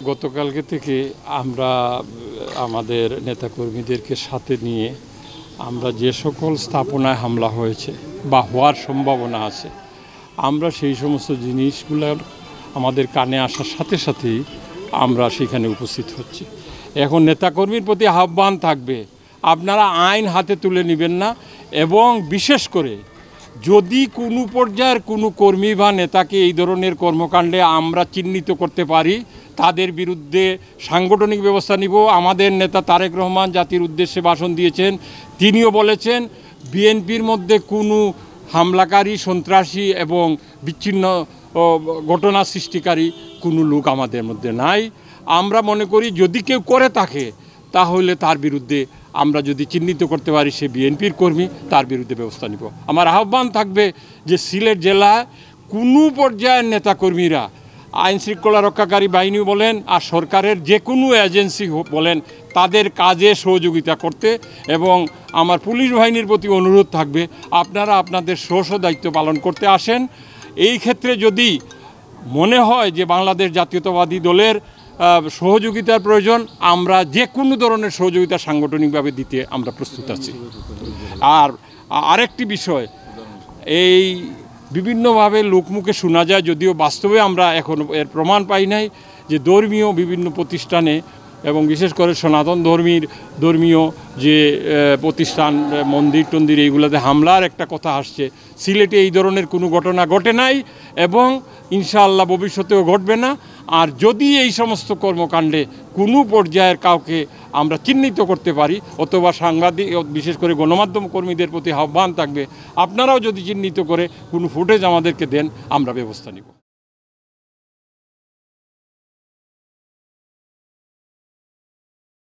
গতকালকে থেকে আমরা আমাদের নেতাকর্মীদেরকে সাথে নিয়ে আমরা যে সকল স্থাপনায় হামলা হয়েছে বা হওয়ার সম্ভাবনা আছে আমরা সেই সমস্ত জিনিসগুলোর আমাদের কানে আসার সাথে সাথেই আমরা সেখানে উপস্থিত হচ্ছি। এখন নেতাকর্মীর প্রতি আহ্বান থাকবে, আপনারা আইন হাতে তুলে নেবেন না, এবং বিশেষ করে যদি কোনো পর্যায়ের কোনো কর্মী বা নেতাকে এই ধরনের কর্মকাণ্ডে আমরা চিহ্নিত করতে পারি তাদের বিরুদ্ধে সাংগঠনিক ব্যবস্থা নিব। আমাদের নেতা তারেক রহমান জাতির উদ্দেশ্যে ভাষণ দিয়েছেন, তিনিও বলেছেন বিএনপির মধ্যে কোনো হামলাকারী, সন্ত্রাসী এবং বিচ্ছিন্ন ঘটনা সৃষ্টিকারী কোনো লোক আমাদের মধ্যে নাই। আমরা মনে করি যদি কেউ করে থাকে তাহলে তার বিরুদ্ধে আমরা যদি চিহ্নিত করতে পারি সে বিএনপির কর্মী, তার বিরুদ্ধে ব্যবস্থা নিব। আমার আহ্বান থাকবে যে সিলেট জেলায় কোনো পর্যায়ের নেতাকর্মীরা আইনশৃঙ্খলা রক্ষাকারী বাহিনী বলেন আর সরকারের যে কোনো এজেন্সি বলেন তাদের কাজে সহযোগিতা করতে, এবং আমার পুলিশ বাহিনীর প্রতি অনুরোধ থাকবে আপনারা আপনাদের স্ব দায়িত্ব পালন করতে আসেন। এই ক্ষেত্রে যদি মনে হয় যে বাংলাদেশ জাতীয়তাবাদী দলের সহযোগিতার প্রয়োজন, আমরা যে কোনো ধরনের সহযোগিতা সাংগঠনিকভাবে দিতে আমরা প্রস্তুত আছি। আর আরেকটি বিষয়, এই বিভিন্নভাবে লোকমুখে শোনা যায়, যদিও বাস্তবে আমরা এখনও এর প্রমাণ পাই নাই, যে ধর্মীয় বিভিন্ন প্রতিষ্ঠানে এবং বিশেষ করে সনাতন ধর্মীয় যে প্রতিষ্ঠান, মন্দির টন্দির, এইগুলোতে হামলার একটা কথা আসছে। সিলেটে এই ধরনের কোনো ঘটনা ঘটে নাই এবং ইনশাআল্লাহ ভবিষ্যতেও ঘটবে না। আর যদি এই সমস্ত কর্মকাণ্ডে কোনো পর্যায়ের কাউকে আমরা চিহ্নিত করতে পারি, অথবা সাংবাদিক বিশেষ করে গণমাধ্যম কর্মীদের প্রতি আহ্বান থাকবে আপনারাও যদি চিহ্নিত করে কোনো ফুটেজ আমাদেরকে দেন আমরা ব্যবস্থা নিব।